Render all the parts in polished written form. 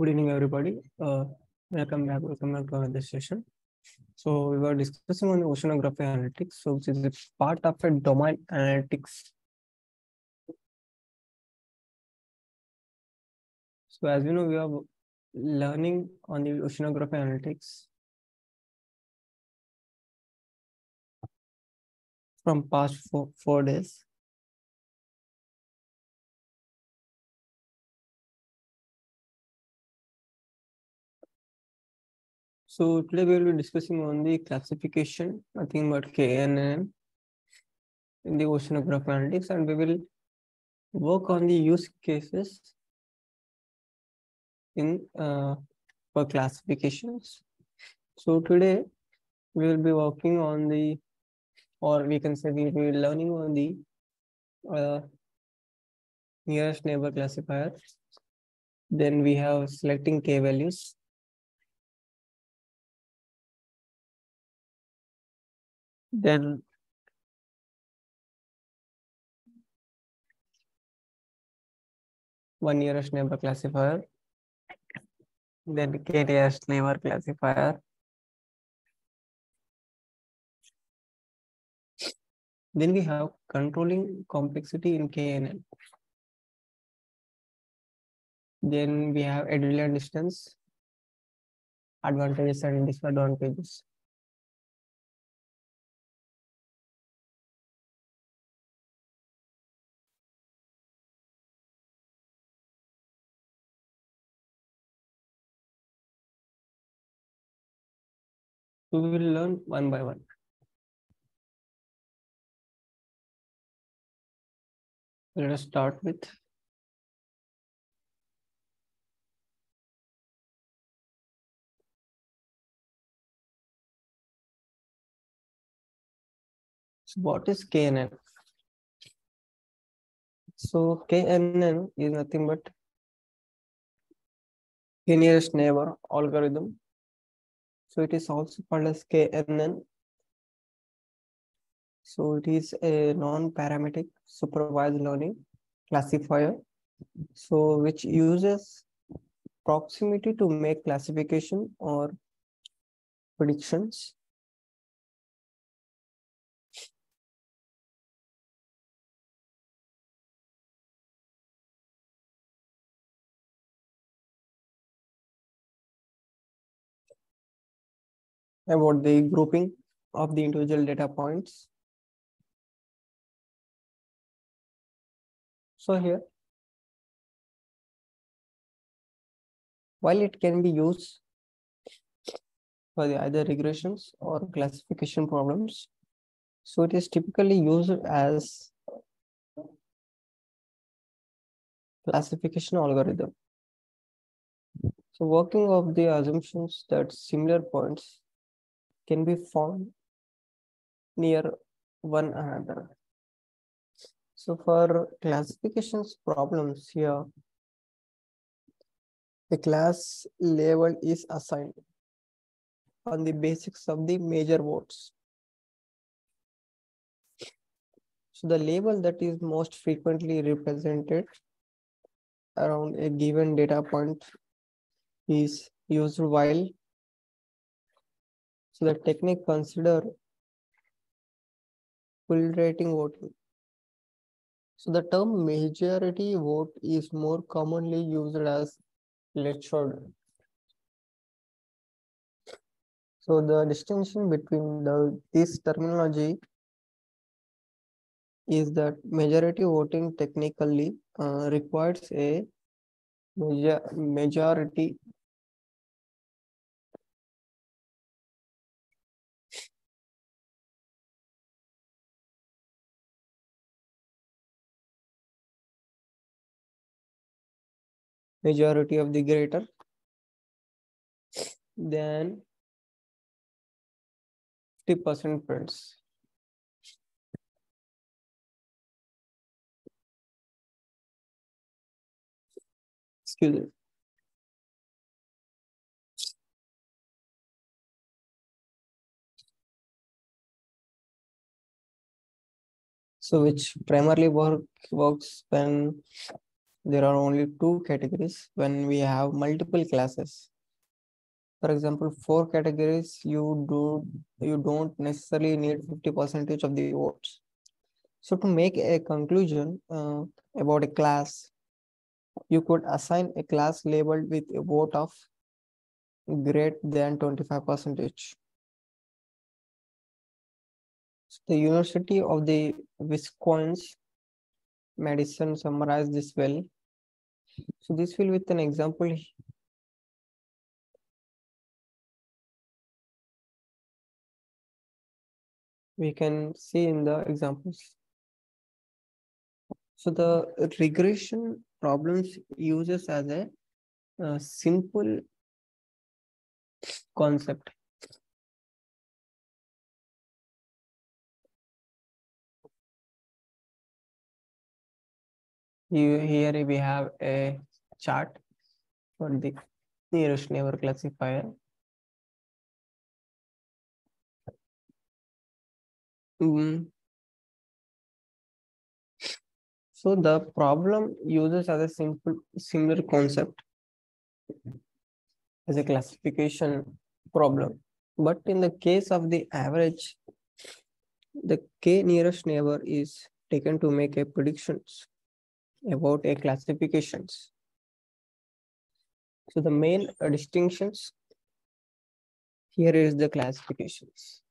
Good evening, everybody. Welcome back to another session. So we were discussing on oceanography analytics, so which is a part of a domain analytics. So as you know, we are learning on the oceanography analytics from past four days. So today we will be discussing on the classification, nothing but KNN in the oceanography analytics, and we will work on the use cases in for classifications. So today we will be working on the, or we can say we will be learning on the nearest neighbor classifier. Then we have selecting k values. Then one nearest neighbor classifier. Then KNearest Neighbor classifier. Then we have controlling complexity in KNN. Then we have Adelian distance, advantages and disadvantages. We will learn one by one. Let us start with what is KNN? So KNN is nothing but K-nearest neighbor algorithm. So it is also called as KNN. So it is a non-parametric supervised learning classifier. So which uses proximity to make classification or predictions. About the grouping of the individual data points. So here, while it can be used for the either regressions or classification problems, so it is typically used as classification algorithm. So working of the assumptions that similar points can be found near one another. So for classifications problems here, the class label is assigned on the basis of the major votes. So the label that is most frequently represented around a given data point is used while. So the technique consider filtering voting. So the term majority vote is more commonly used as lectured. So the distinction between this terminology is that majority voting technically requires a majority of the greater than 50% friends. Excuse me. So which primarily works when there are only two categories when we have multiple classes. For example, four categories, you don't necessarily need 50% of the votes. So to make a conclusion about a class, you could assign a class labeled with a vote of greater than 25%. The University of the Wisconsin-Madison summarized this well. So this will with an example. We can see in the examples. So the regression problems uses as a simple concept. Here we have a chart for the nearest neighbor classifier. So the problem uses as a similar concept as a classification problem. But in the case of the average, the k-nearest neighbor is taken to make a predictions about a classifications. So the main distinctions here is the classifications.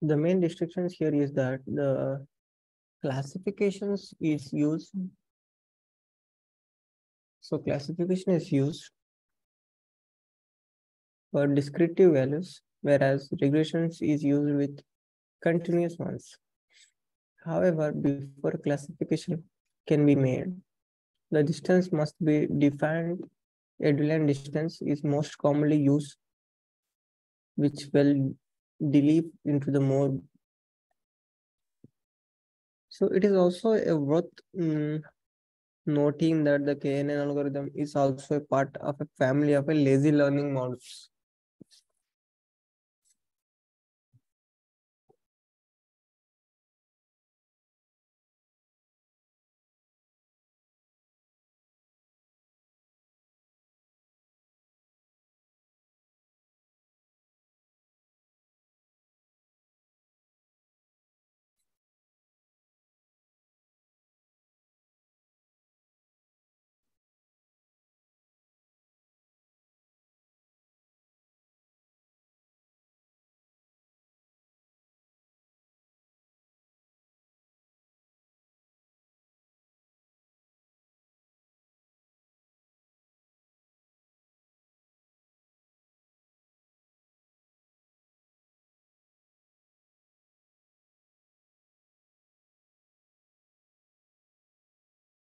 The main distinctions here is that the classifications is used. So classification is used for descriptive values, whereas regressions is used with continuous ones. However, before classification can be made, the distance must be defined. A Delian distance is most commonly used, which will delve into the more. So it is also a worth noting that the KNN algorithm is also a part of a family of a lazy learning models.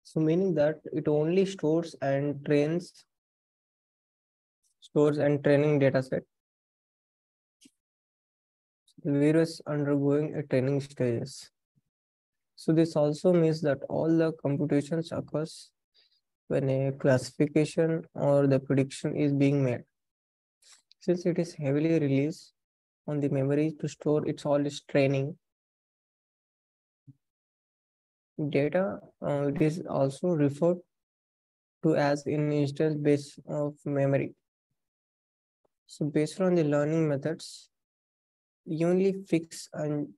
So meaning that it only stores and training data set. The virus undergoing a training stages. So this also means that all the computations occurs when a classification or the prediction is being made. Since it is heavily released on the memory to store its all its training data, it is also referred to as an instance base of memory. So based on the learning methods, Only Fix and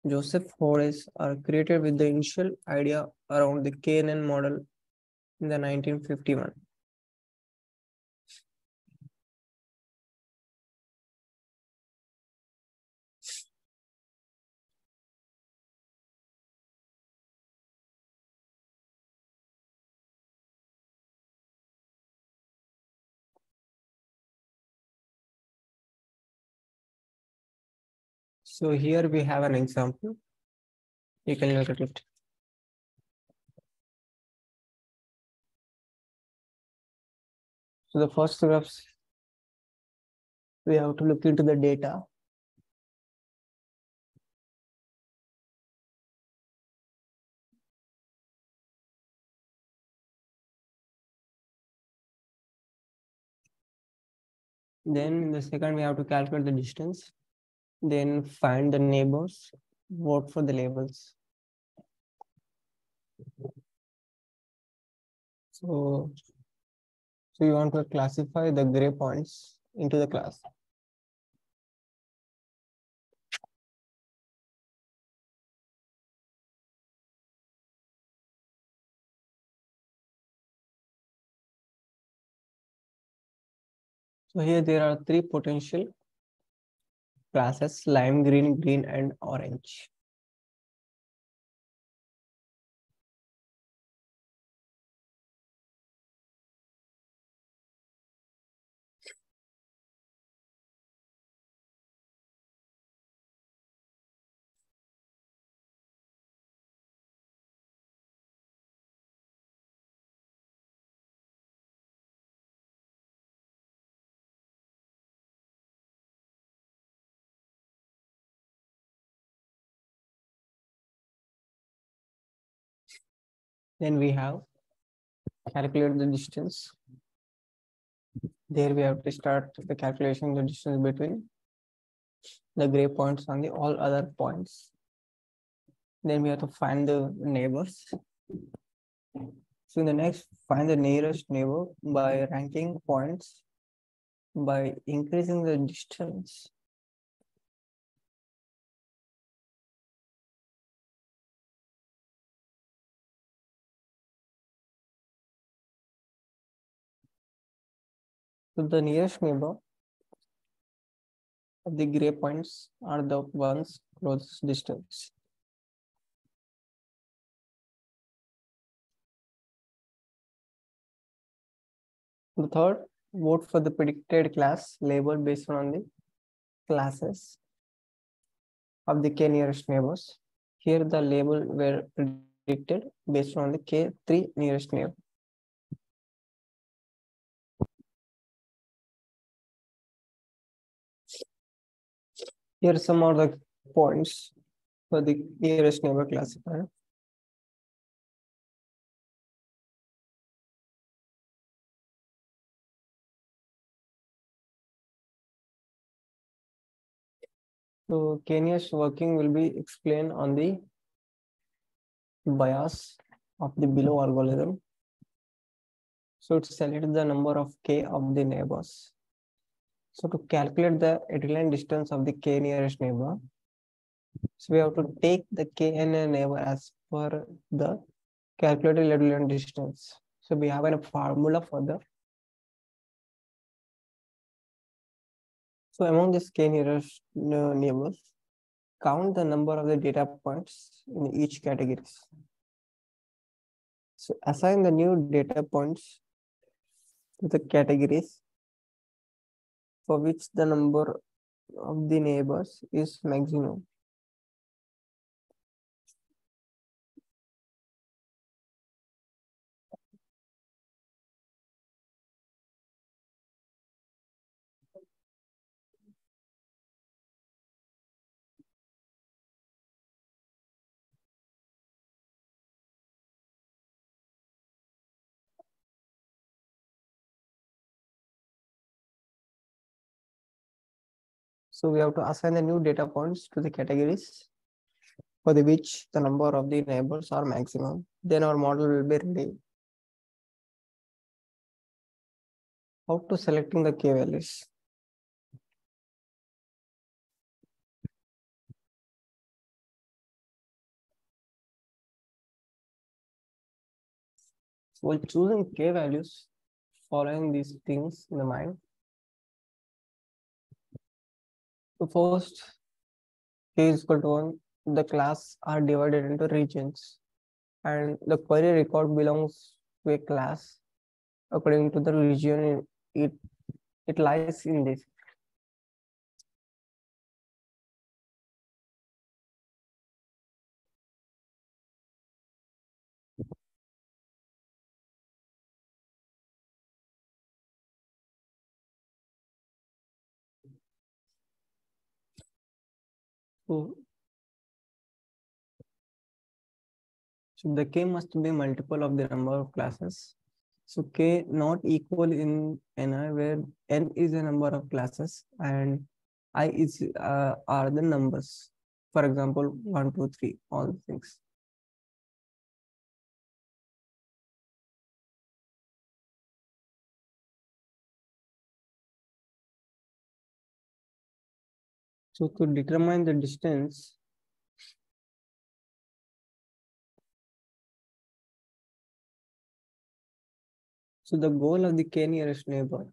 Joseph Horace are created with the initial idea around the KNN model in the 1951. So here we have an example. You can look at it. So the first steps, we have to look into the data. Then in the second, we have to calculate the distance. Then find the neighbors, vote for the labels. So you want to classify the gray points into the class. So here there are three potential classes: lime green, green, and orange. Then we have calculate the distance. There we have to start the calculation the distance between the gray points on the all other points. Then we have to find the neighbors. So in the next, find the nearest neighbor by ranking points by increasing the distance. So the nearest neighbor of the gray points are the ones closest distance. The third, vote for the predicted class label based on the classes of the k-nearest neighbors. Here the label were predicted based on the k3 nearest neighbor. Here some are the points for the nearest neighbor classifier. So k-nearest working will be explained on the bias of the below algorithm. So it selects the number of k of the neighbors. So to calculate the echelon distance of the k-nearest neighbor, so we have to take the KN neighbor as per the calculated echelon distance. So we have a formula for the. So among these k-nearest neighbors, count the number of the data points in each category. So assign the new data points to the categories for which the number of the neighbors is maximum. So we have to assign the new data points to the categories for the which the number of the neighbors are maximum. Then our model will be ready. How to selecting the k values? while choosing k values, following these things in the mind. So first, k is equal to 1, the class are divided into regions, and the query record belongs to a class according to the region it lies in this. So the k must be multiple of the number of classes. So k not equal in Ni, where n is a number of classes and I is are the numbers. For example, 1, 2, 3, all things. So to determine the distance, so the goal of the k-nearest neighbor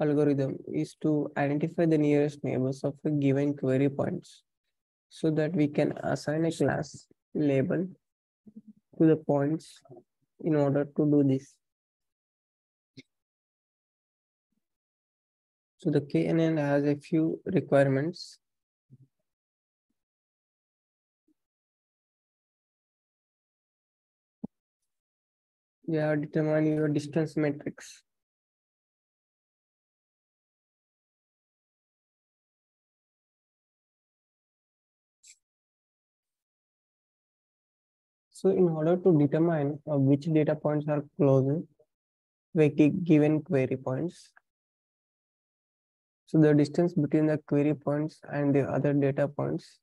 algorithm is to identify the nearest neighbors of a given query points so that we can assign a class label to the points in order to do this. So the KNN has a few requirements. You have to determine your distance matrix. So in order to determine which data points are closer to a given query points, so the distance between the query points and the other data points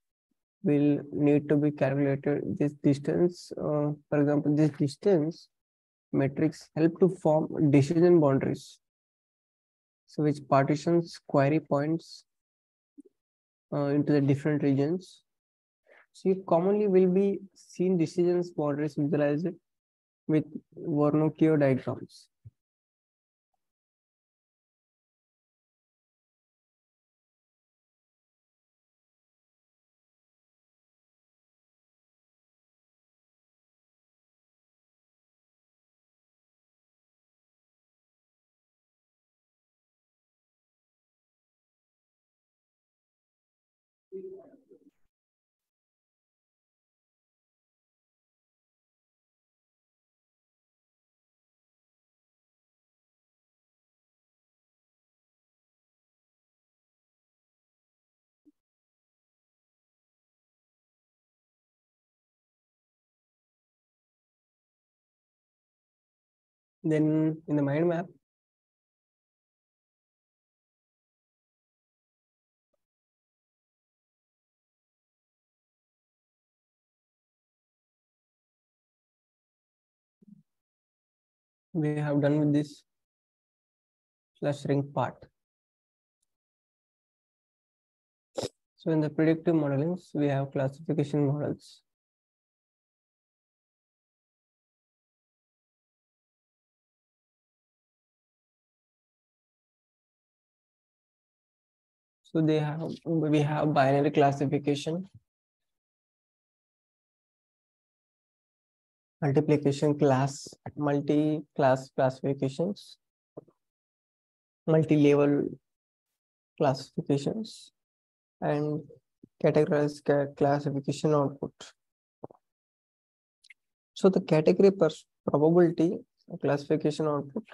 will need to be calculated. This distance, for example, this distance metrics help to form decision boundaries. So which partitions query points into the different regions. So you commonly will be seen decisions boundaries visualized with Wernicke diagrams. Then in the mind map, we have done with this clustering part. So in the predictive modelings, we have classification models. So we have binary classification, multiplication class, multi-class classifications, multi-level classifications, and categorized classification output. So the category per probability classification output.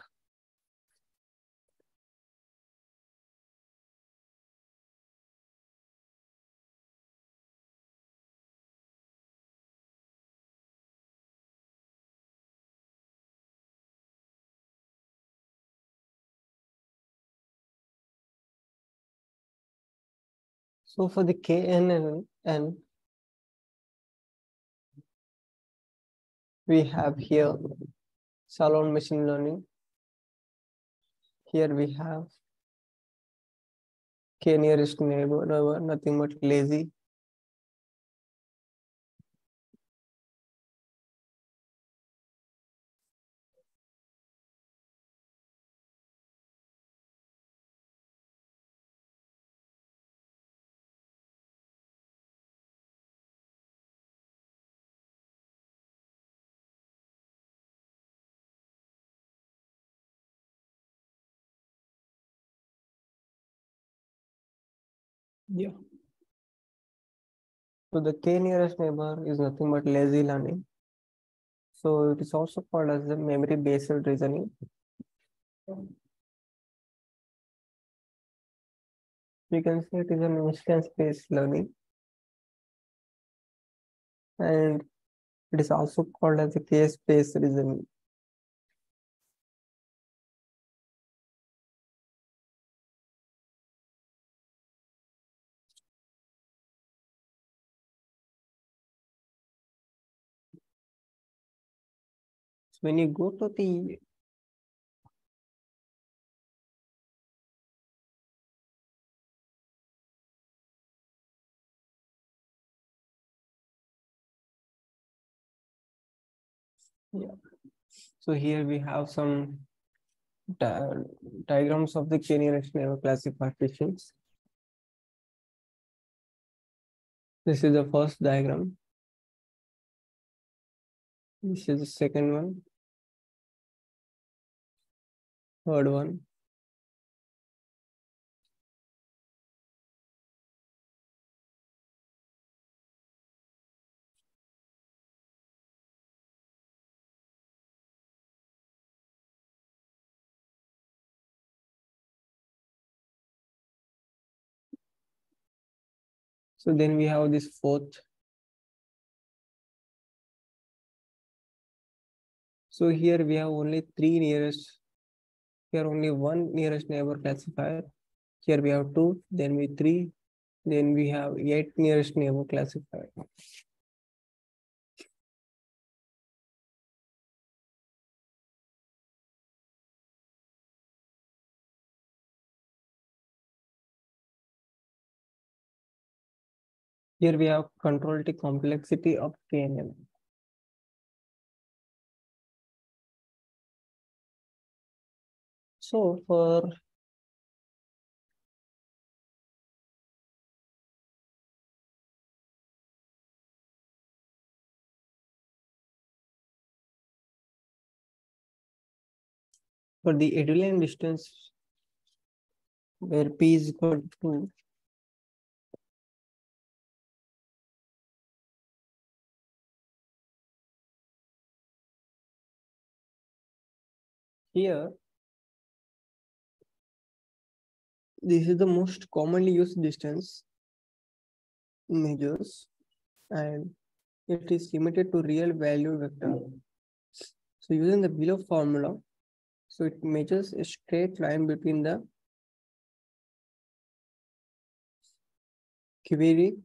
So for the KNN, we have here Salon machine learning. Here we have KNearest Neighbor, nothing but lazy. Yeah. So the K-nearest neighbor is nothing but lazy learning. So it is also called as the memory-based reasoning. You can say it is an instance-based learning. And it is also called as a case-based reasoning. So when you go to the so here we have some diagrams of the K-nearest neighbor classifications. This is the first diagram. This is the second one. Third one. So then we have this fourth. So here we have only three nearest. Here only one nearest neighbor classifier. Here we have two, then we three, then we have 8 nearest neighbor classifier. Here we have control the complexity of KNN. So for the Euclidean distance where P is equal to 2, here this is the most commonly used distance measures and it is limited to real value vector. So using the below formula, so it measures a straight line between the query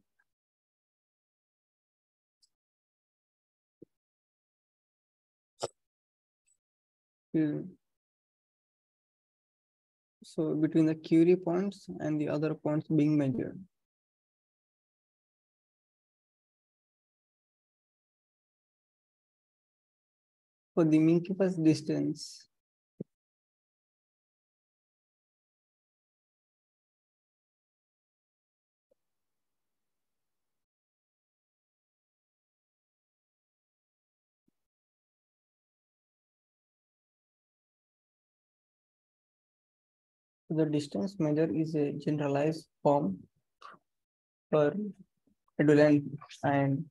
so between the query points and the other points being measured. For the Minkow's distance, the distance measure is a generalized form for Euclidean and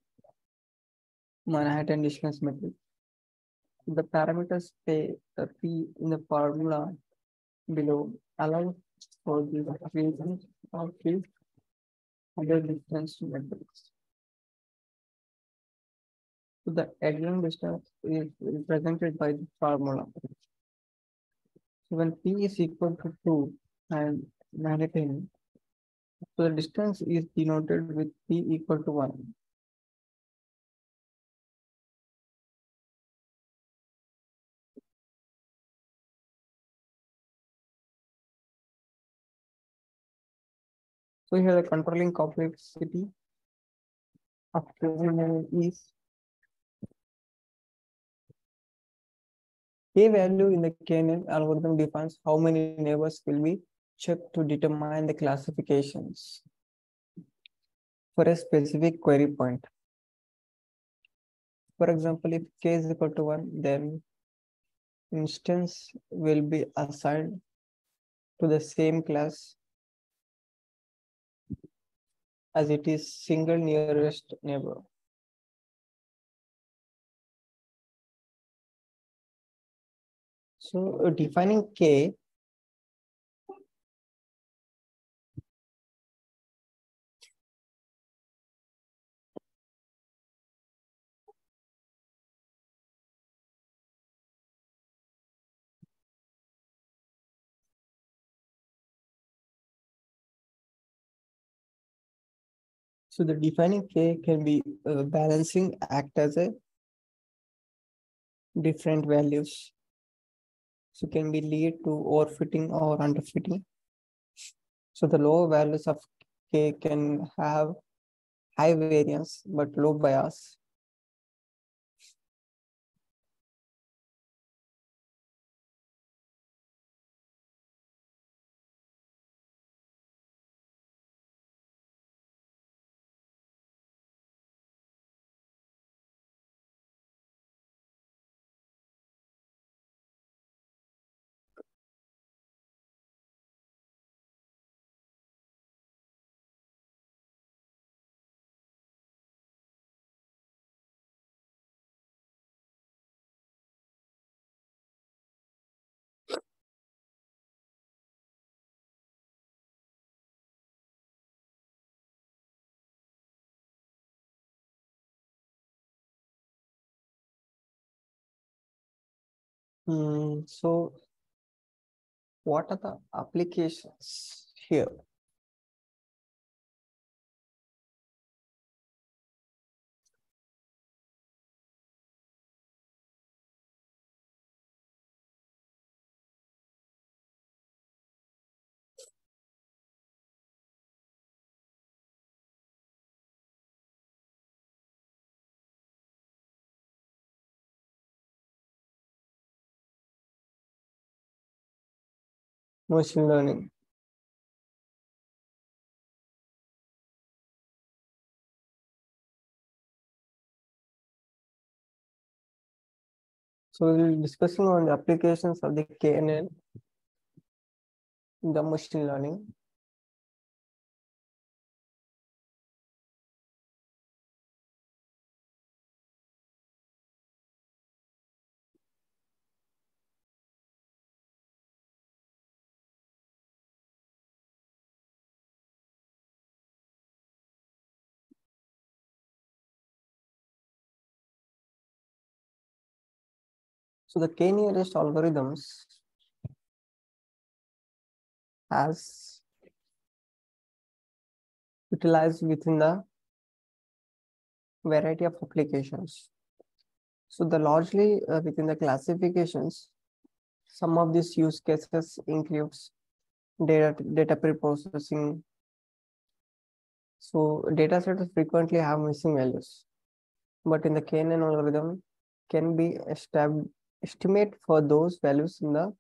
Manhattan distance metric. The parameters P in the formula below allow for the creation of field under distance metrics. So the Euclidean distance is represented by the formula. So when P is equal to 2 and Manhattan, so the distance is denoted with P equal to 1. So here the controlling complexity of KNN is K value in the KNN algorithm defines how many neighbors will be checked to determine the classifications for a specific query point. For example, if K is equal to 1, then instance will be assigned to the same class as it is single nearest neighbor. So defining K, so the defining K can be balancing act as a different values. So can be lead to overfitting or underfitting. So the low values of K can have high variance but low bias. So what are the applications here? Machine learning. So we'll be discussing on the applications of the KNN in the machine learning. So the K-nearest algorithms has utilized within the variety of applications. So the largely within the classifications, some of these use cases includes data pre-processing. So data sets frequently have missing values, but in the KNN algorithm can be estimate for those values in the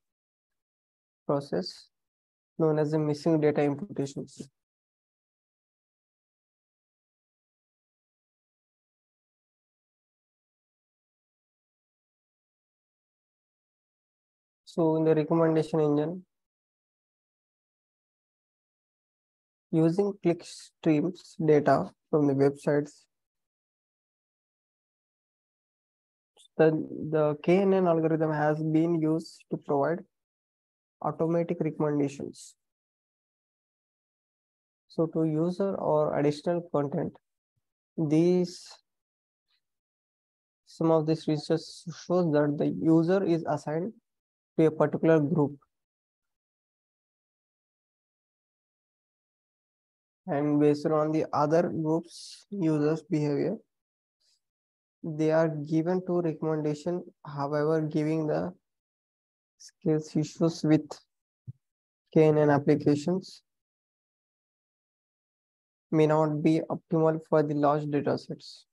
process known as the missing data imputations. So in the recommendation engine, using click streams data from the websites, the KNN algorithm has been used to provide automatic recommendations. So to user or additional content, these some of this research shows that the user is assigned to a particular group, and based on the other groups users behavior, they are given to recommendation. However, giving the skills issues with KNN applications may not be optimal for the large data sets.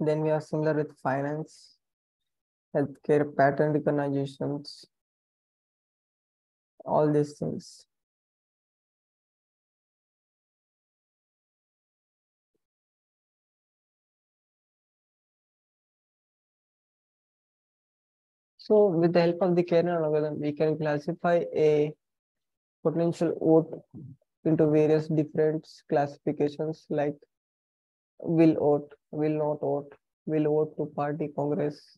Then we are similar with finance. healthcare pattern recognitions, all these things. So with the help of the kernel algorithm, we can classify a potential vote into various different classifications like will vote, will not vote, will vote to party Congress,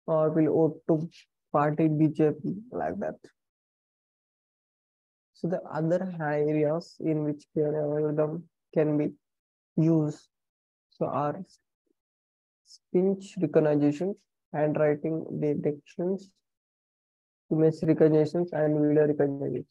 or will vote to party BJP, like that. So the other areas in which kernel algorithm can be used so are speech recognition, handwriting detections, image recognitions, and video recognition.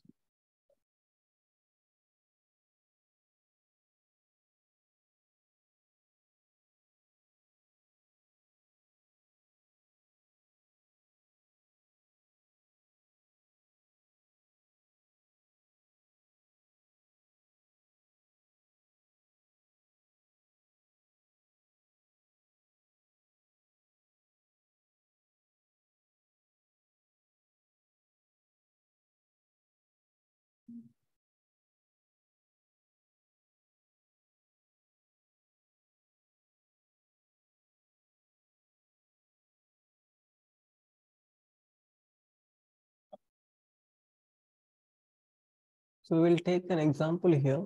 So we'll take an example here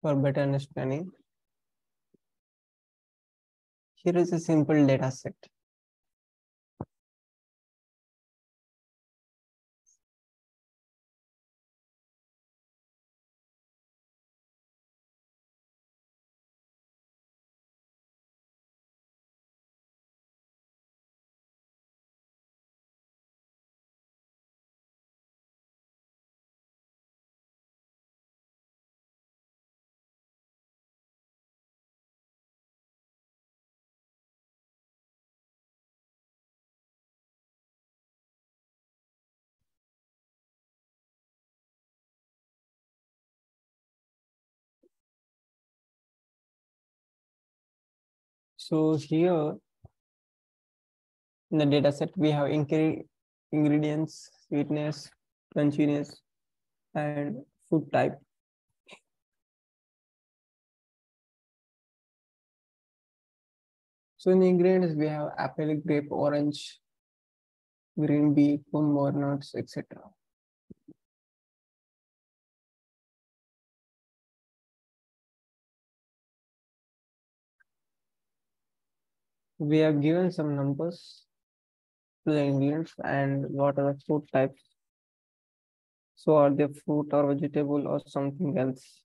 for better understanding. Here is a simple data set. So here in the data set, we have ingredients, sweetness, crunchiness, and food type. So in the ingredients, we have apple, grape, orange, green bean, plum, walnuts, etc. We have given some numbers to the ingredients and what are the food types. So are they fruit or vegetable or something else?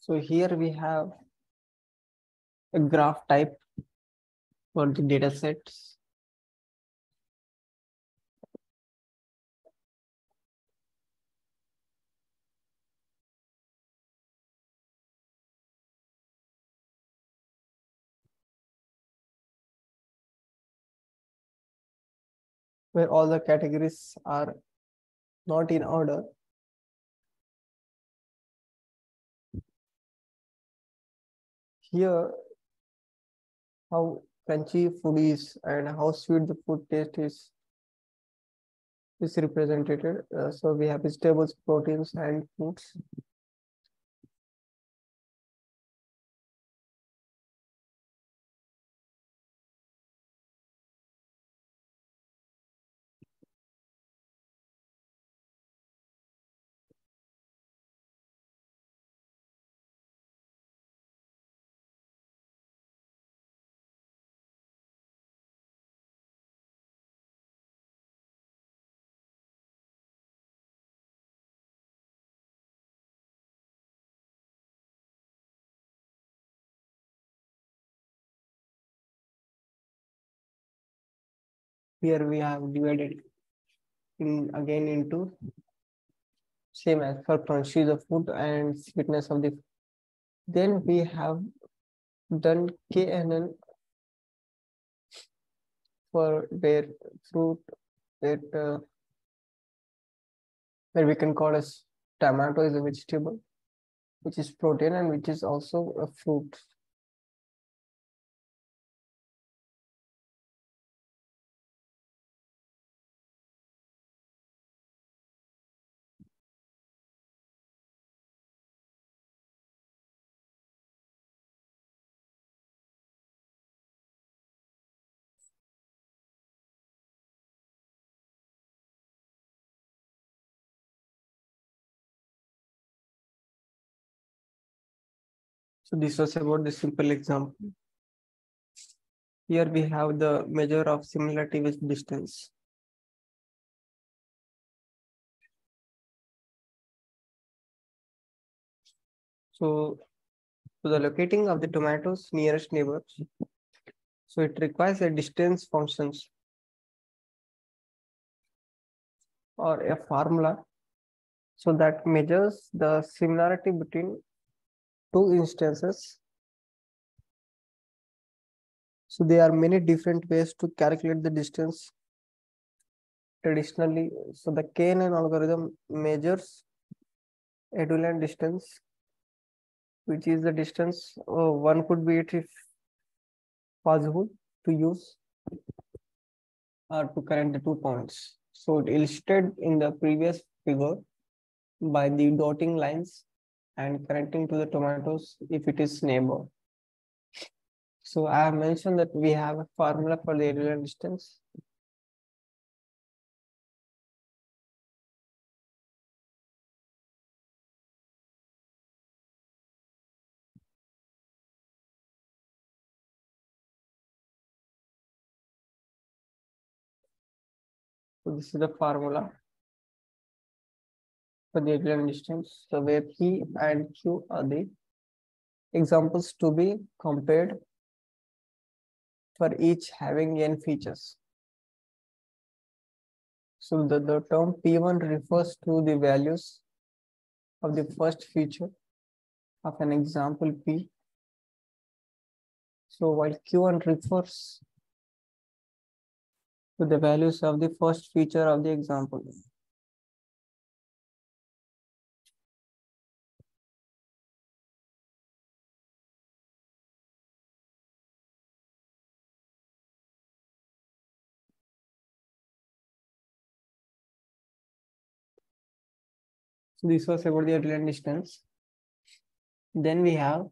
So here we have a graph type for the data sets. Where all the categories are not in order. Here, how crunchy food is and how sweet the food taste is represented. So we have vegetables, proteins, and foods. Here we have divided again into same as for crunchy the food and sweetness of the food. Then we have done KNN for where fruit that where we can call as tomato is a vegetable, which is protein and which is also a fruit. So this was about the simple example. Here we have the measure of similarity with distance. So the locating of the tomatoes nearest neighbors. So it requires a distance functions or a formula so that measures the similarity between two instances. So there are many different ways to calculate the distance traditionally. So the KNN algorithm measures equivalent distance, which is the distance one could be it if possible to use to connect the 2 points. So it illustrated in the previous figure by the dotting lines and connecting to the tomatoes if it is neighbor. So I have mentioned that we have a formula for the equivalent distance. So this is the formula for the equivalent distance. So where P and Q are the examples to be compared for each having n features. So the term P1 refers to the values of the first feature of an example P. So while Q1 refers to the values of the first feature of the example. So this was about the equivalent distance. Then we have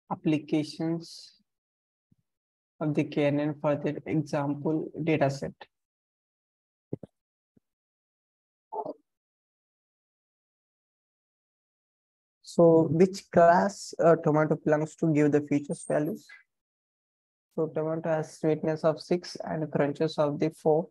applications of the KNN for the example dataset. So which class tomato belongs to give the features values? So tomato has sweetness of 6 and crunches of the 4.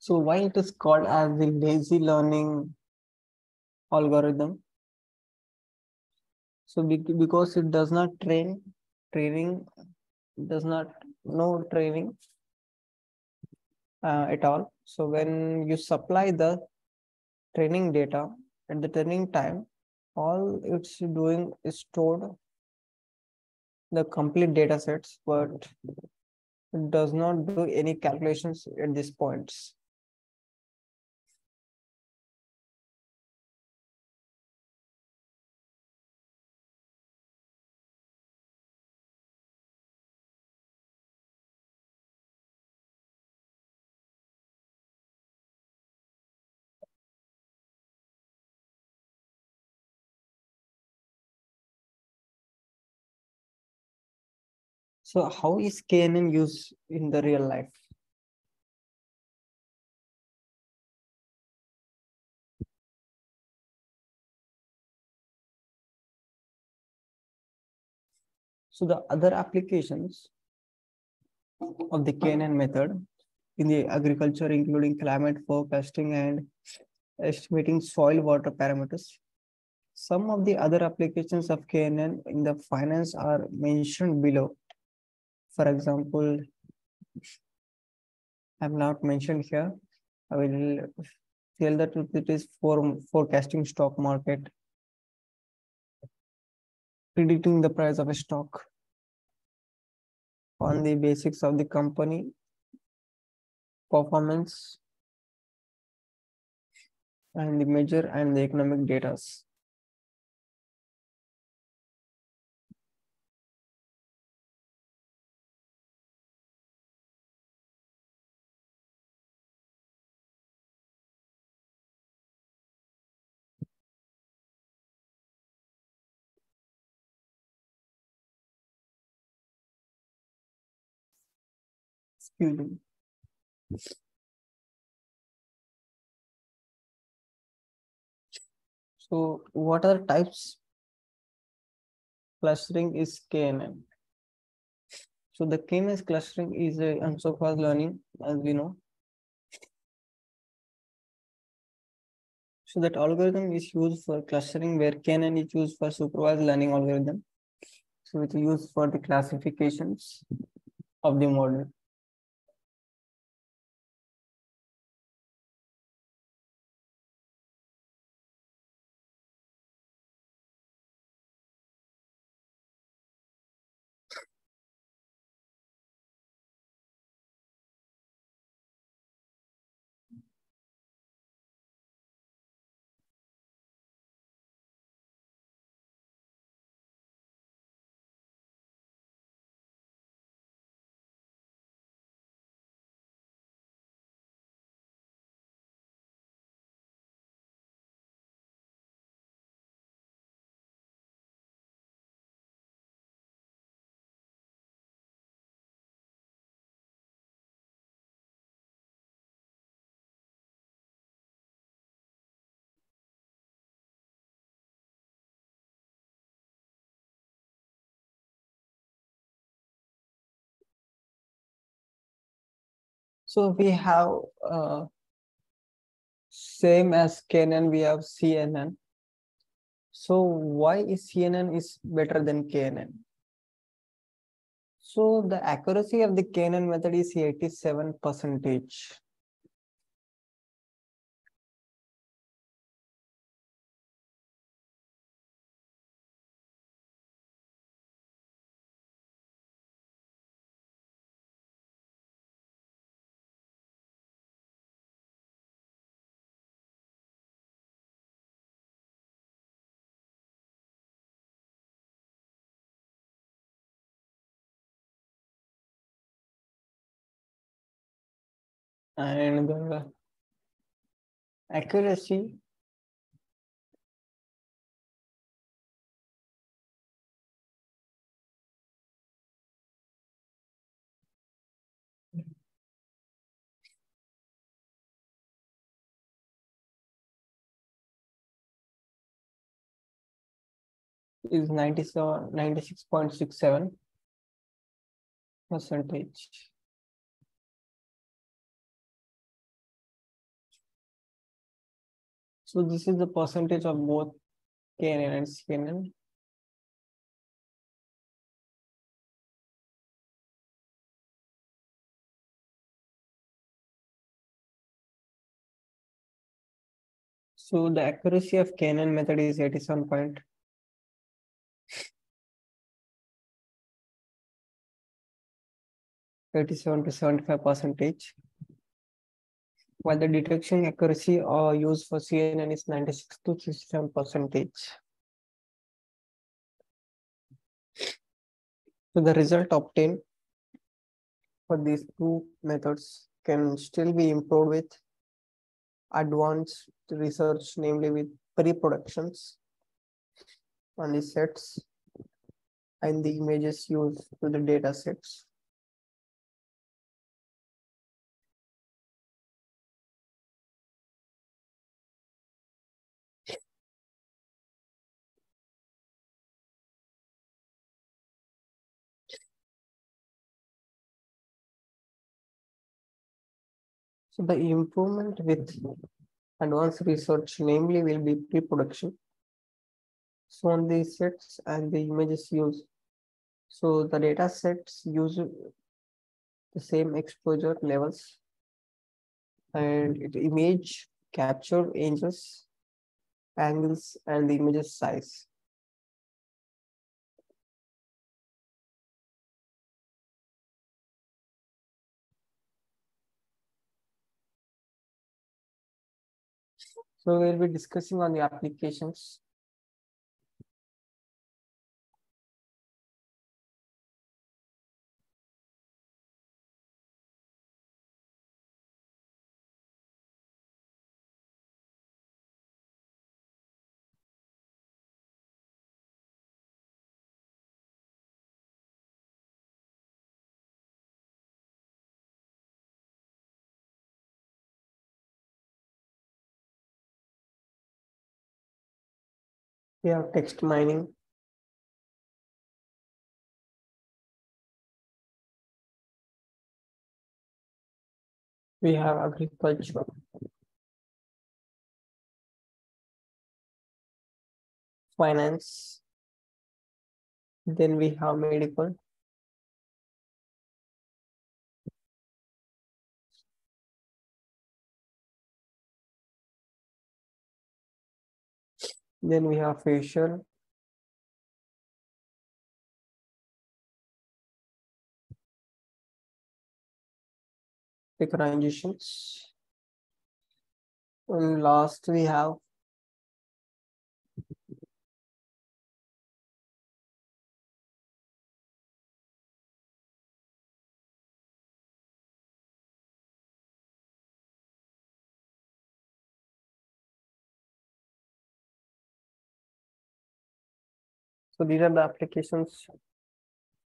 So why it is called as the lazy learning algorithm? So because it does not training does not no training at all. So when you supply the training data at the training time, all it's doing is stored the complete data sets, but it does not do any calculations at these points. So how is KNN used in the real life? So the other applications of the KNN method in the agriculture, including climate forecasting and estimating soil water parameters. Some of the other applications of KNN in the finance are mentioned below. For example, I'm not mentioned here. I will tell that it is for forecasting stock market, predicting the price of a stock on the basics of the company performance and the measure and the economic data. Excuse me. So what are the types? Clustering is KNN. So the k-means clustering is a unsupervised learning, as we know. So that algorithm is used for clustering, where KNN is used for supervised learning algorithm. So it's used for the classifications of the model. So we have same as KNN, we have CNN. So why is CNN is better than KNN? So the accuracy of the KNN method is 87%. And the accuracy is 96.67%. So this is the percentage of both KNN and CNN. So the accuracy of KNN method is 87 to 75%, while the detection accuracy used for CNN is 96 to 67%. So the result obtained for these two methods can still be improved with advanced research, namely with pre-productions on the sets and the images used to the data sets. So the improvement with advanced research, namely, will be pre-production. So on the sets and the images used. So the data sets use the same exposure levels and it image capture angles, angles, and the images size. So we'll be discussing on the applications. We have text mining. We have agriculture, finance. Then we have medical. Then we have facial. Recognitions. And last we have so these are the applications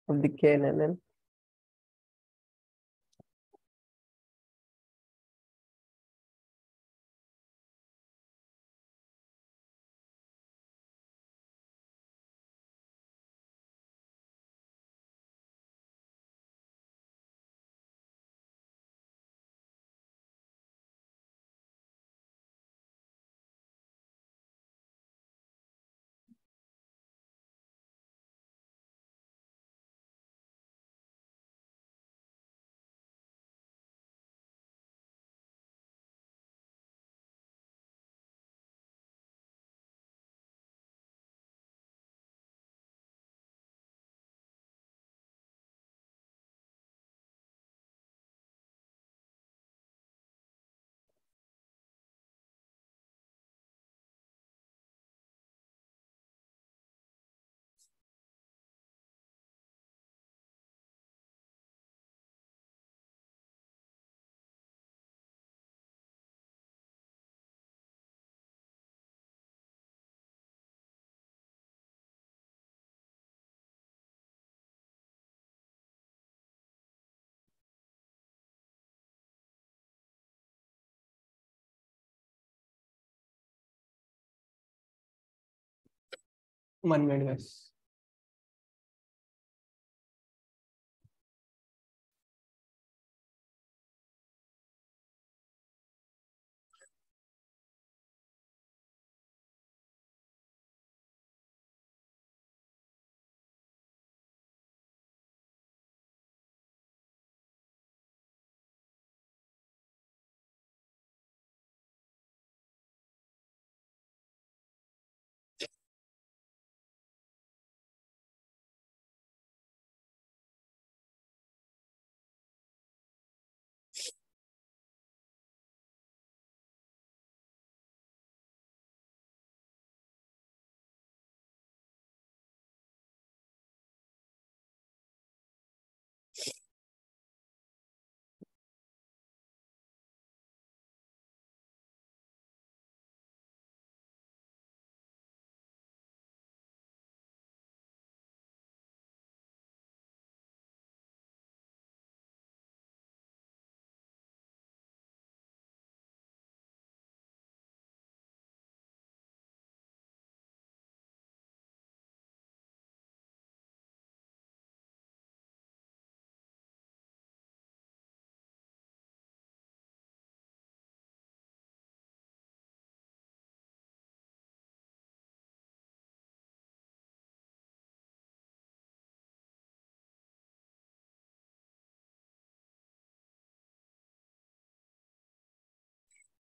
of the KNN. One minute, guys.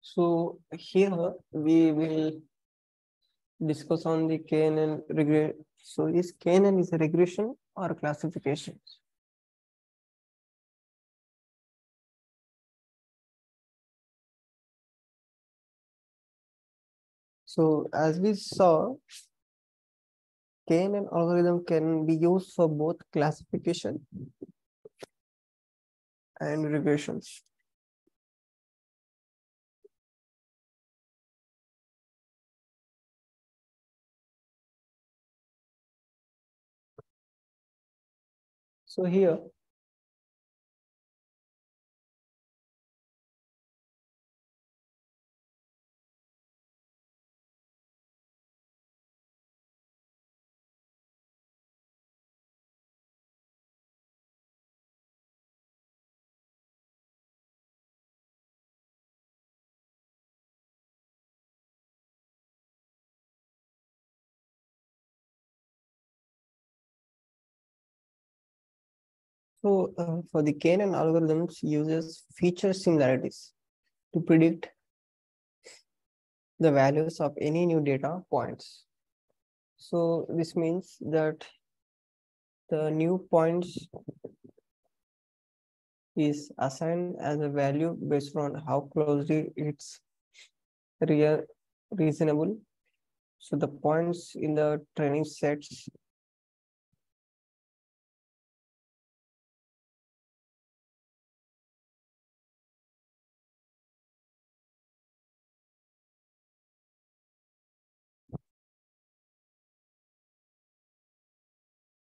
So here we will discuss on the KNN regression. So is KNN is a regression or classification? So as we saw, KNN algorithm can be used for both classification and regressions. So here, for the KNN algorithms uses feature similarities to predict the values of any new data points. So this means that the new points is assigned as a value based on how closely it's real reasonable. So the points in the training sets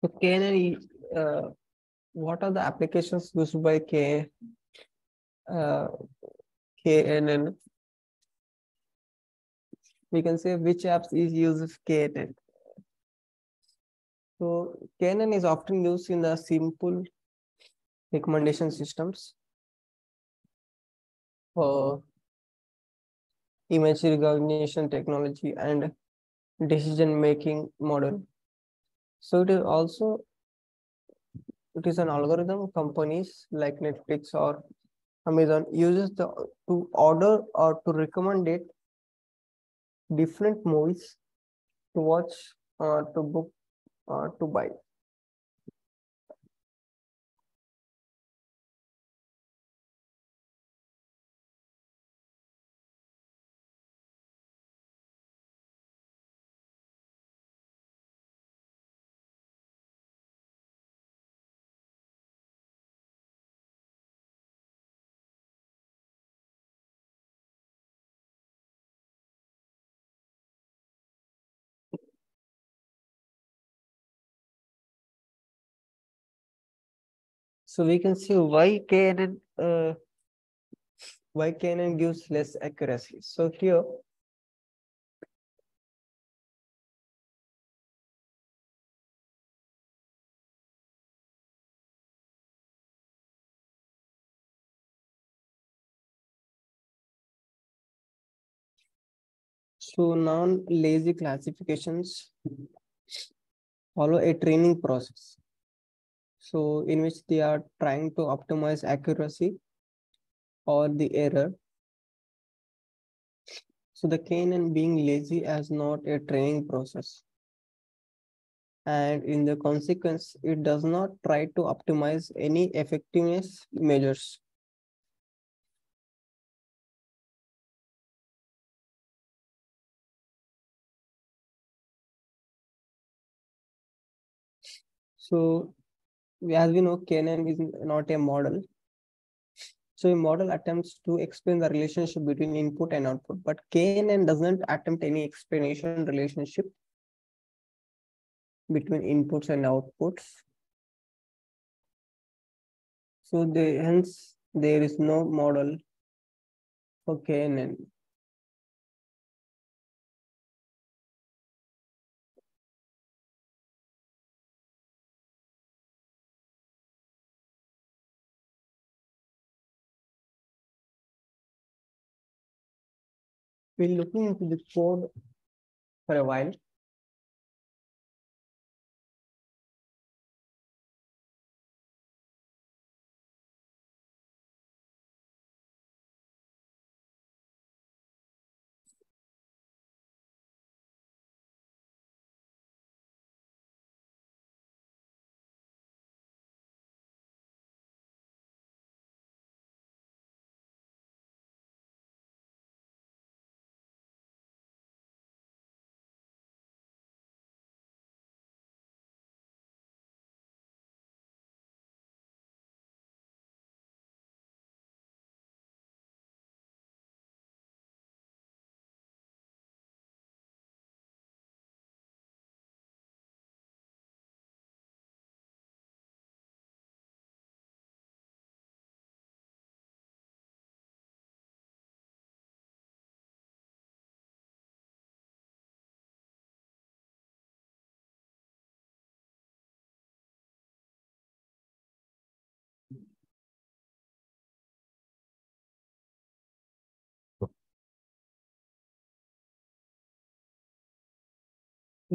so KNN, what are the applications used by uh, KNN? We can say which apps is used with KNN. So KNN is often used in the simple recommendation systems for image recognition technology and decision making model. So it is an algorithm companies like Netflix or Amazon uses to order or to recommend it different movies to watch or to book or to buy. So we can see why KNN gives less accuracy. So here so non-lazy classifications follow a training process. So in which they are trying to optimize accuracy or the error. So the KNN being lazy as not a training process. And in the consequence, it does not try to optimize any effectiveness measures. So as we know, KNN is not a model. So a model attempts to explain the relationship between input and output, but KNN doesn't attempt any explanation relationship between inputs and outputs. So hence there is no model for KNN. We're looking into the code for a while.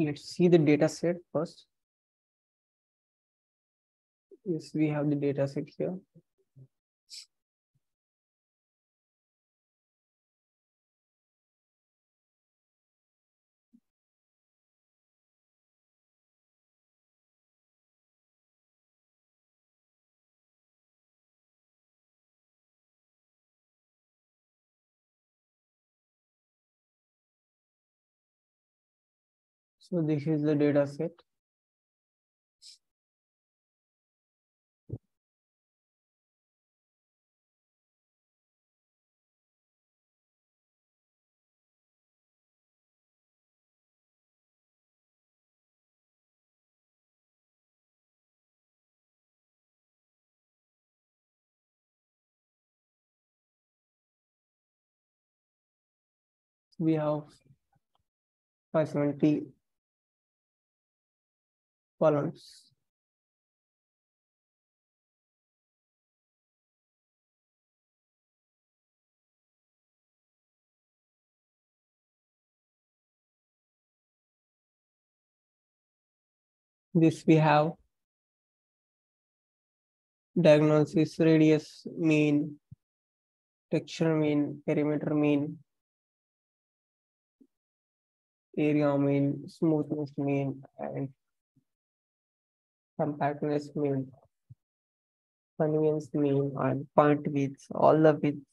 Let's see the data set first. Yes, we have the data set here. So this is the data set. We have 570 columns. This we have diagnosis, radius mean, texture mean, perimeter mean, area mean, smoothness mean, and compactness mean, convenience mean, and point width, all the widths.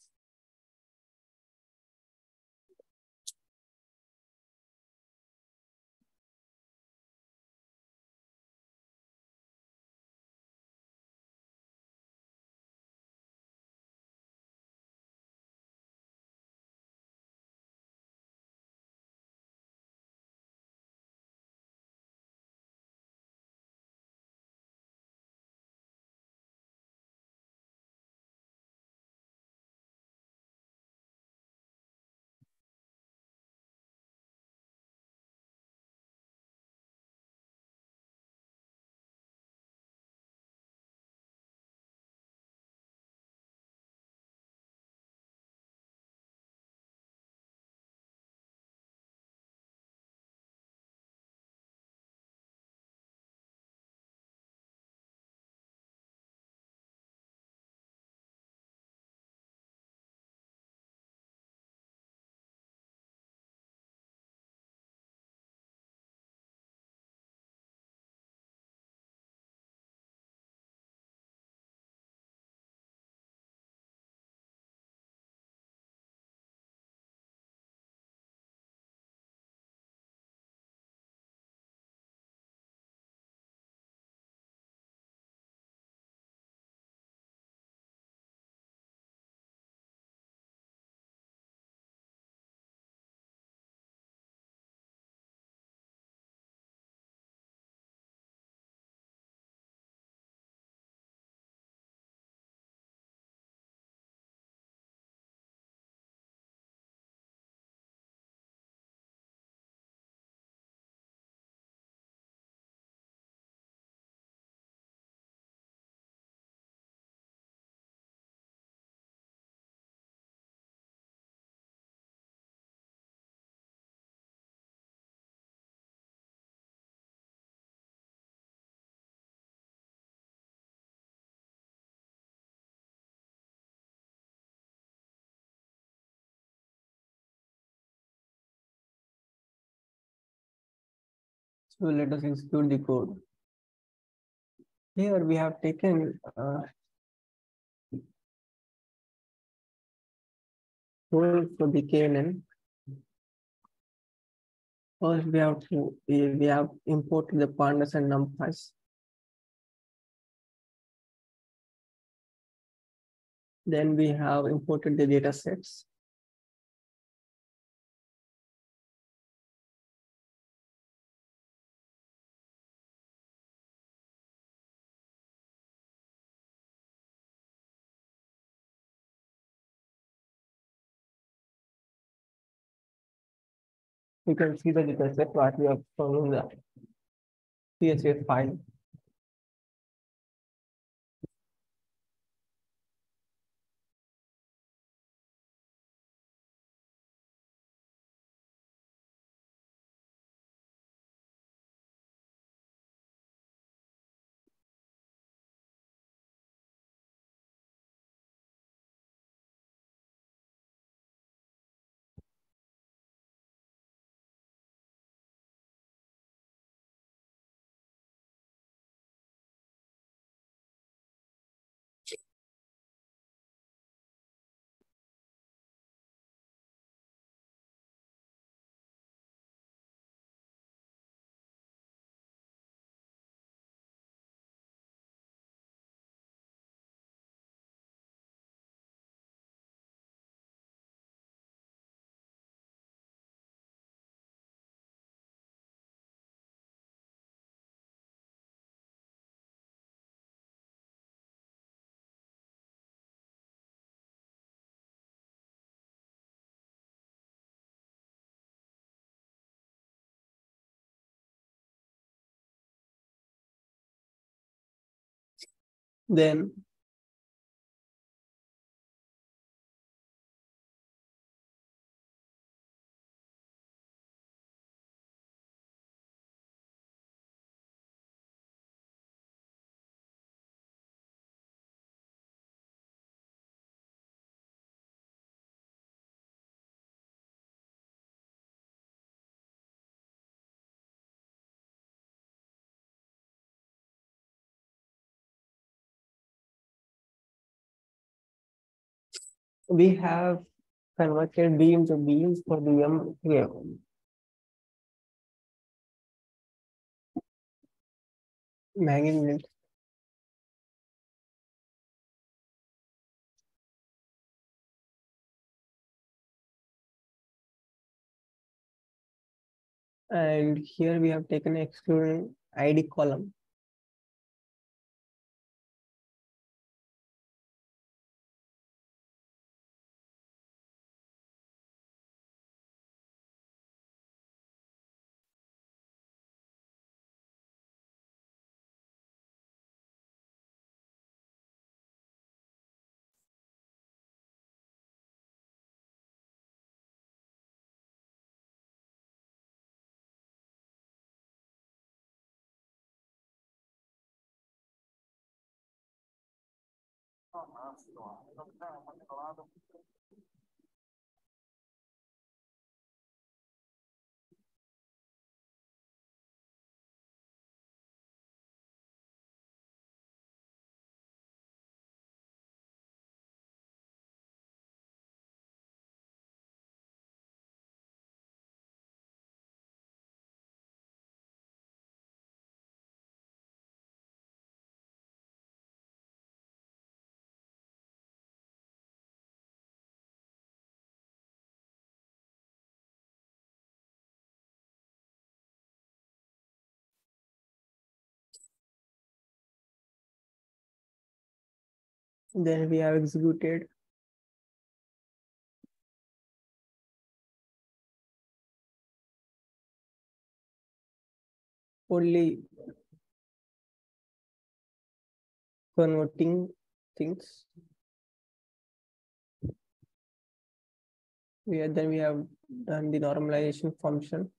So let us execute the code. Here we have taken code for the KNN. First, we have imported the pandas and numpys. Then we have imported the data sets. You can see the data set what we have shown in the CSV file. Then we have converted B into beams for the M here. Magnet. And here we have taken excluding ID column. Then we have executed only converting things. Then we have done the normalization function.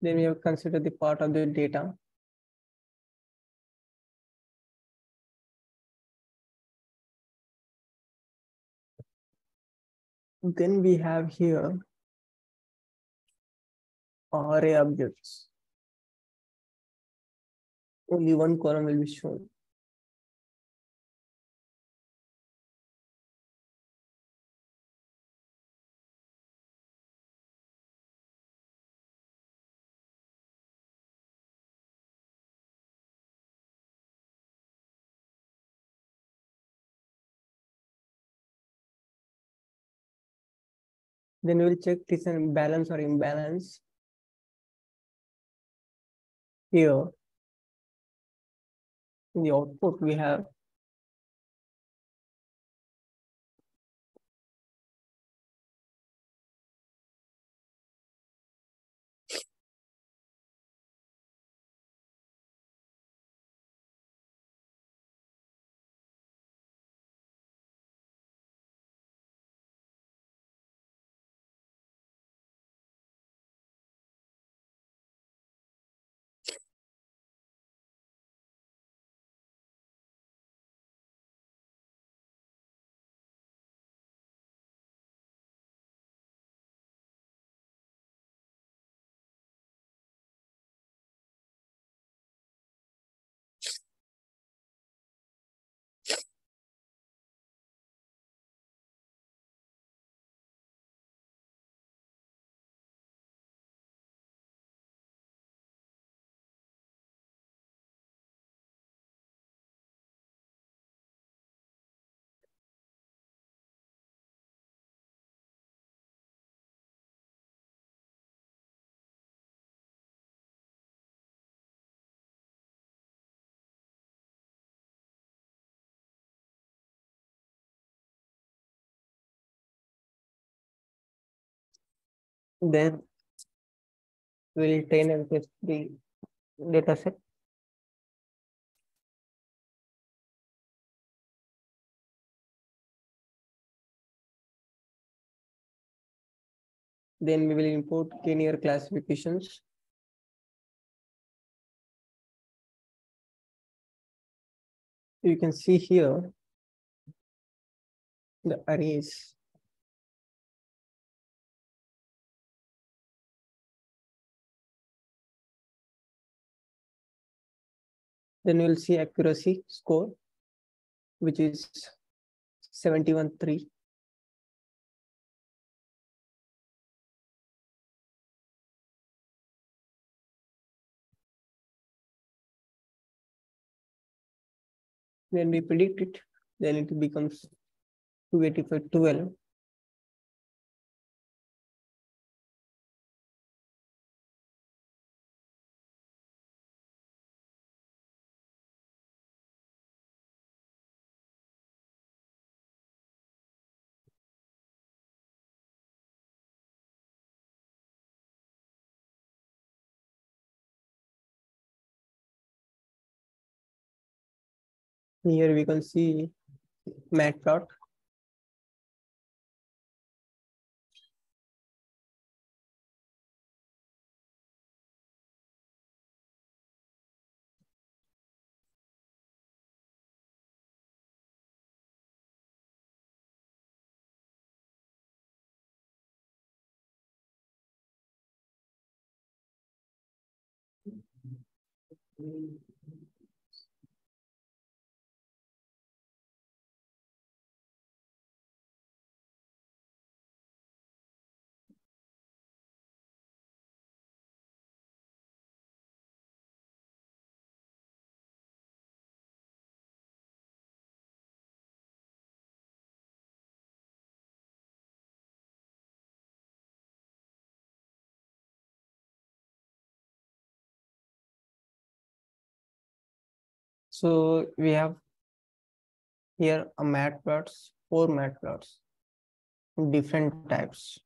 Then we have considered the part of the data. Then we have here array objects. Only one column will be shown. Then we will check this and balance or imbalance. Here in the output we have then We'll train and test the data set. Then we will import KNearest classifications. You can see here the arrays. Then we'll see accuracy score, which is 71.3. When we predict it, then it becomes 285.12. Here we can see mat plot. So we have here a mat plots, 4 mat plots, different types.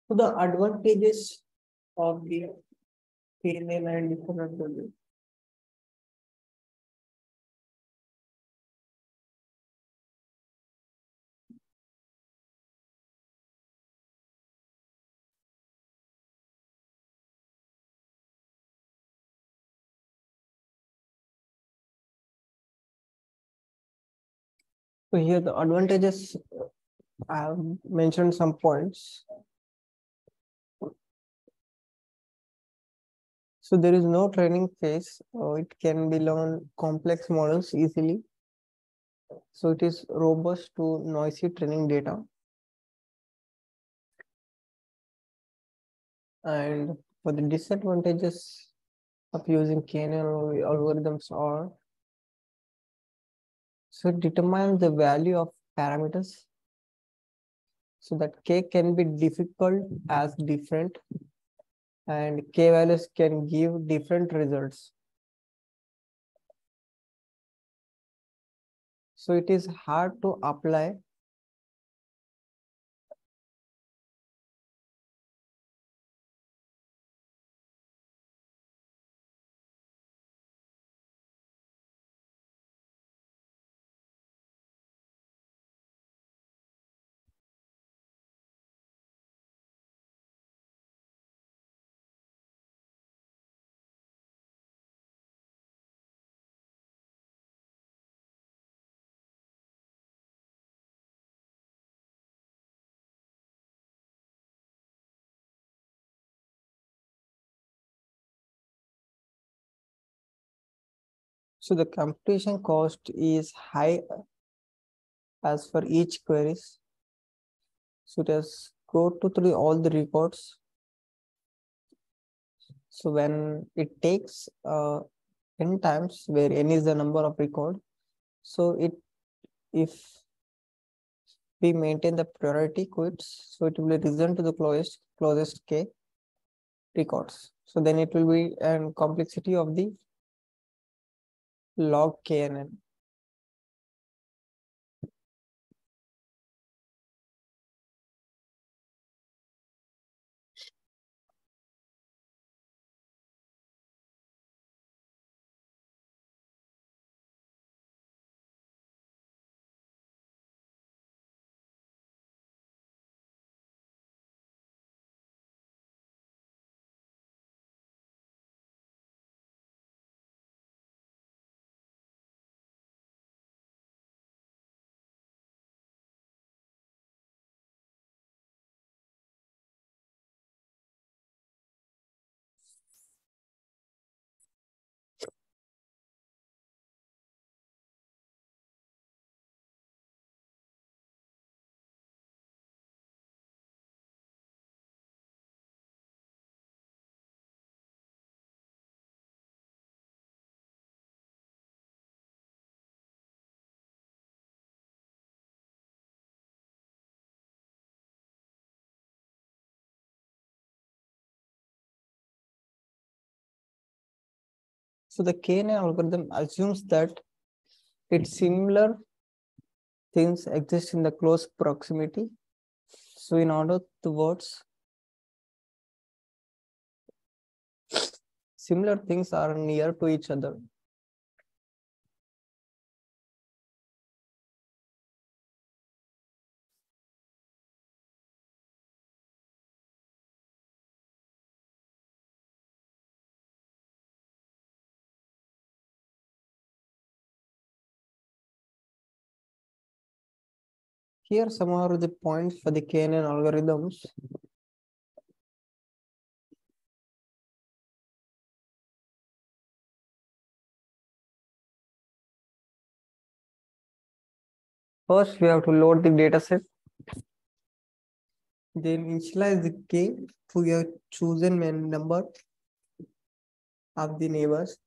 So the advantages of the KNN and disadvantages. So here the advantages, I have mentioned some points. So there is no training phase. It can be learn complex models easily. So it is robust to noisy training data. And for the disadvantages of using KNN algorithms are, so it determines the value of parameters. So that K can be difficult as different, and K values can give different results. So it is hard to apply. So the computation cost is high as for each queries. So it has go to through all the records. So when it takes n times, where n is the number of record, so if we maintain the priority quits, so it will be return to the closest k records. So then it will be an complexity of the log KNN. So the KNN algorithm assumes that it's similar things exist in the close proximity. So in other words, similar things are near to each other. Here some are the points for the KNN algorithms. First, we have to load the dataset. Then initialize the K to your chosen number of the neighbors.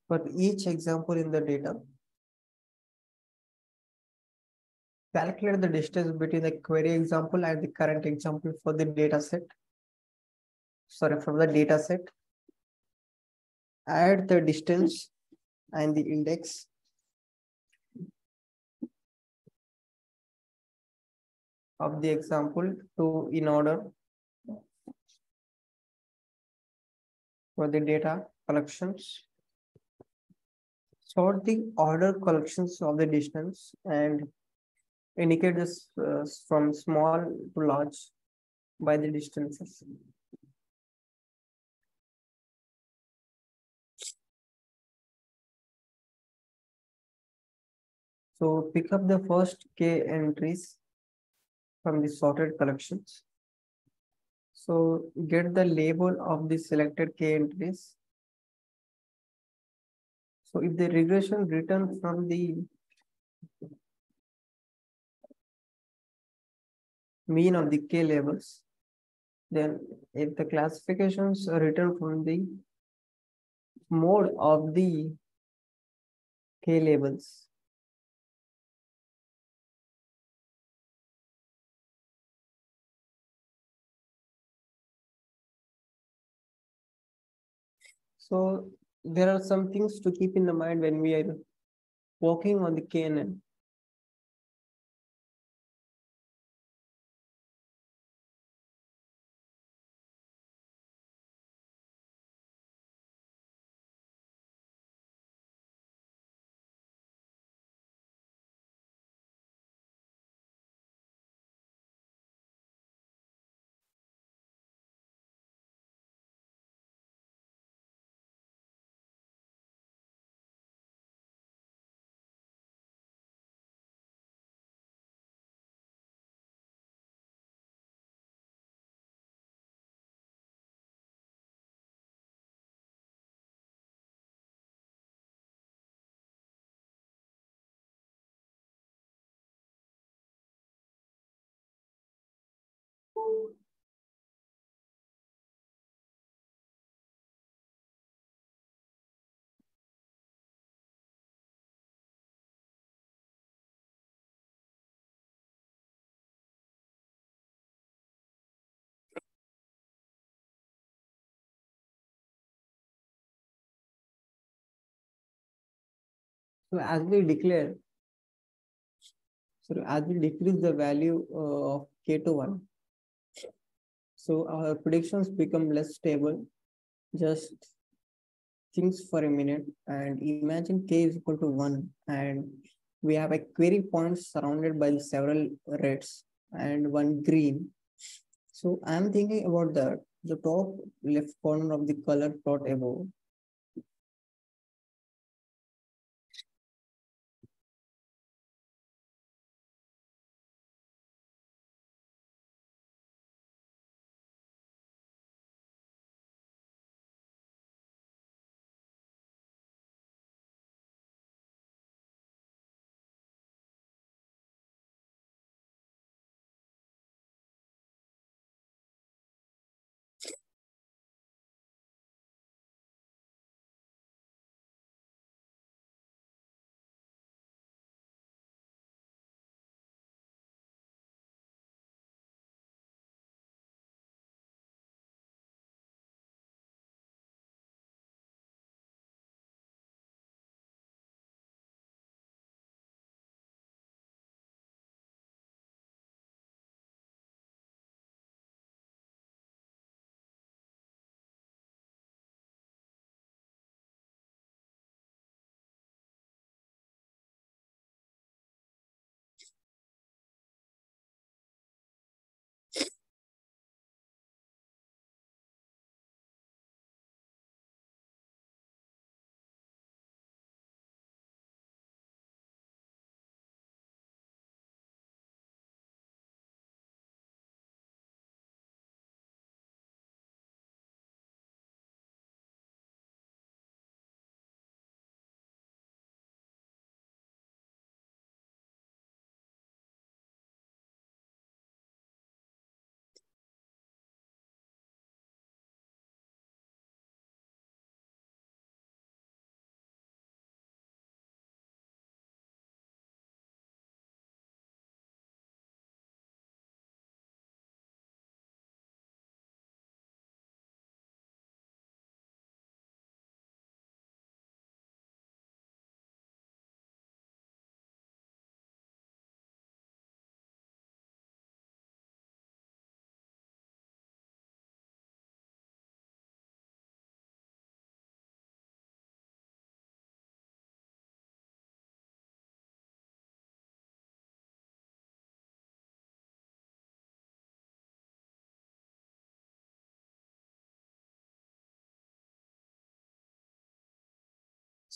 For each example in the data, calculate the distance between the query example and the current example for the dataset. Sorry, from the dataset. Add the distance and the index. of the example to in order for the data collections. Sort the order collections of the distance and indicate this from small to large by the distances. So pick up the first K entries from the sorted collections. So get the label of the selected K entries. So if the regression return from the mean of the K labels, then if the classifications are written from the mode of the K labels, so there are some things to keep in the mind when we are working on the KNN. So as we decrease the value of K to 1, so our predictions become less stable. Just think for a minute and imagine K is equal to 1 and we have a query point surrounded by several reds and one green. So I'm thinking about the top left corner of the color plot above.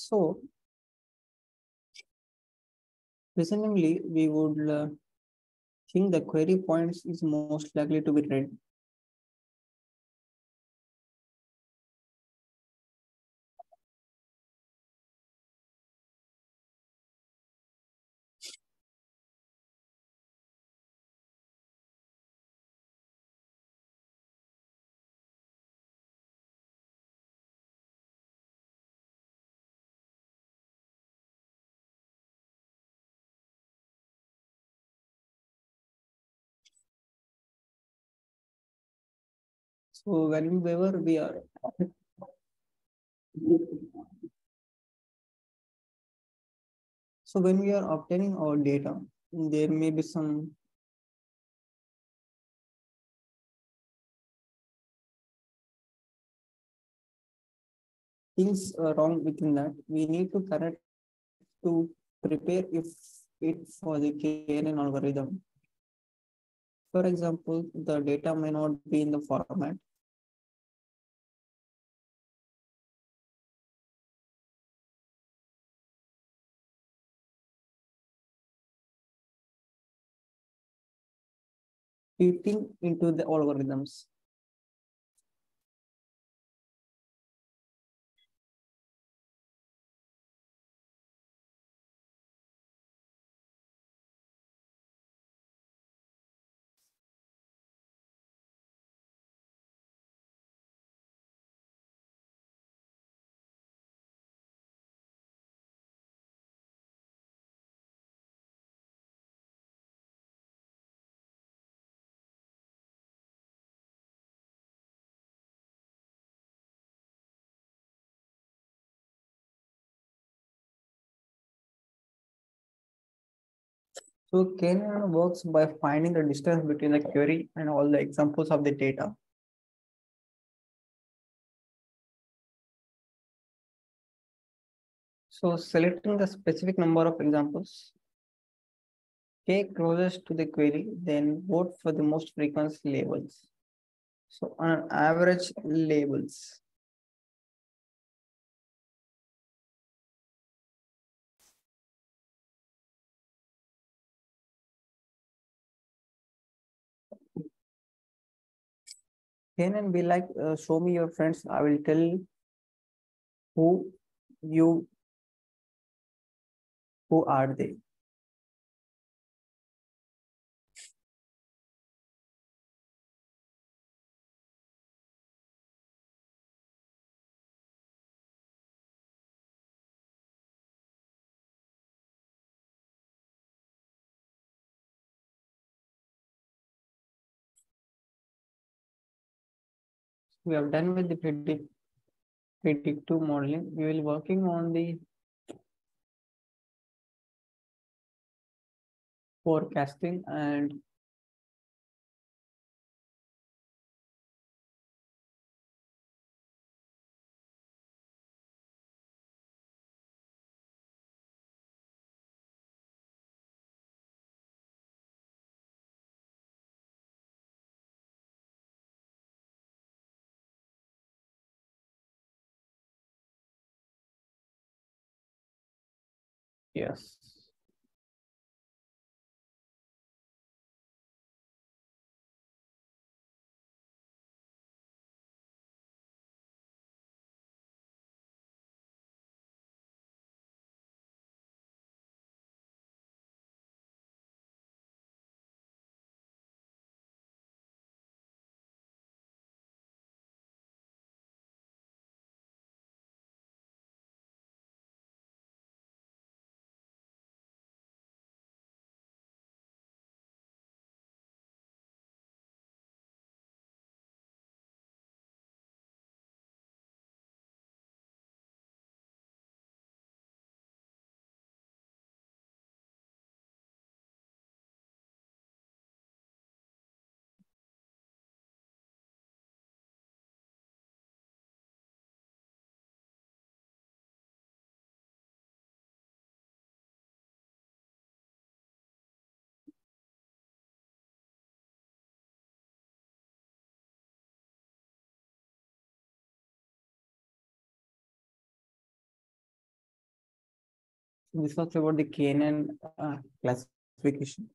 So, reasonably, we would think the query points is most likely to be read. So, whenever we are so when we are obtaining our data, there may be some things wrong within that. We need to correct to prepare if it for the KNN algorithm. For example, the data may not be in the format. Fitting into the algorithms. So KNN works by finding the distance between the query and all the examples of the data. So selecting the specific number of examples, take closest to the query, then vote for the most frequent labels. So on average labels. KNN be like, show me your friends. I will tell who you who are they. We have done with the predictive modeling. We will working on the forecasting and yes. This was about the KNN classification.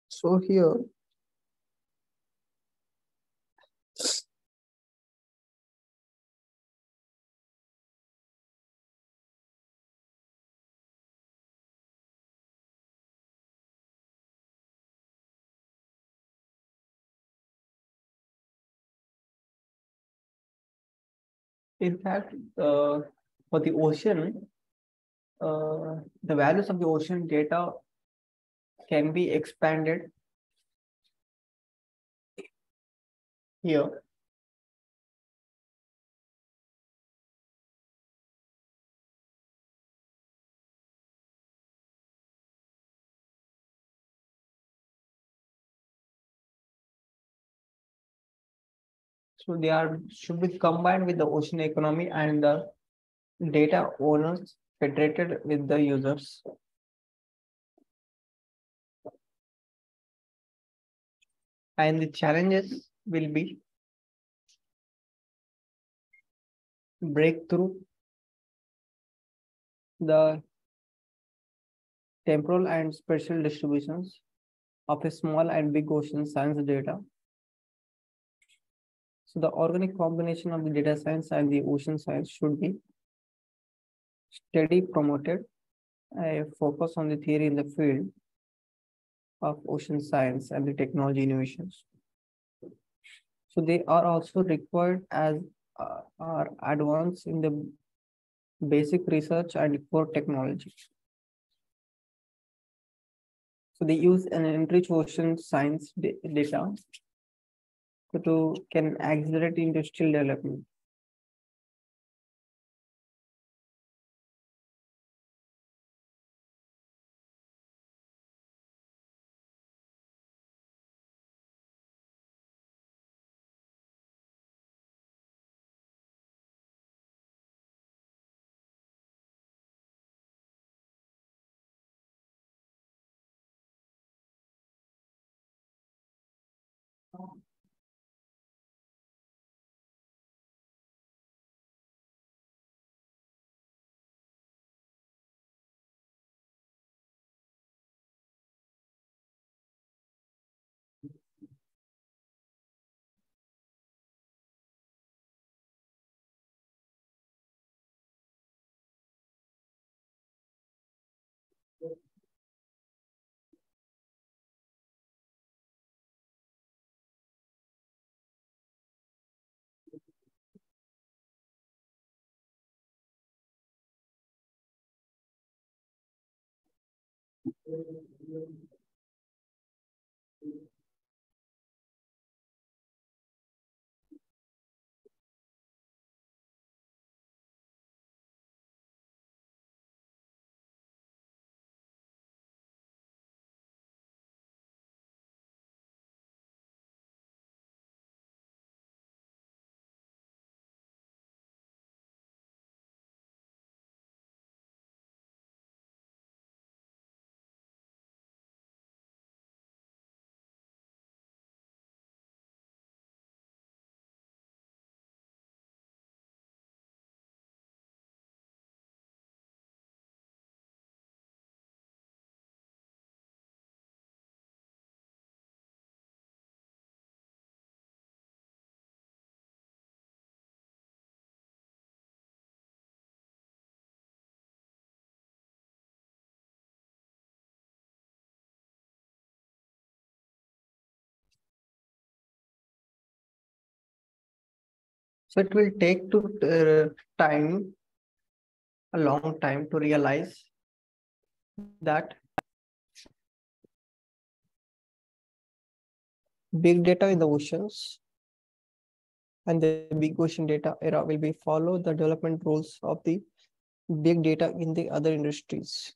So here, in fact, for the ocean, the values of the ocean data can be expanded here. So they are should be combined with the ocean economy and the data owners federated with the users. And the challenges will be breakthrough the temporal and spatial distributions of a small and big ocean science data. So the organic combination of the data science and the ocean science should be steady promoted, a focus on the theory in the field of ocean science and the technology innovations. So they are also required as are advanced in the basic research and core technology. So they use an enriched ocean science data to can accelerate industrial development. So it will take a long time to realize that big data in the oceans and the big ocean data era will be follow the development rules of the big data in the other industries.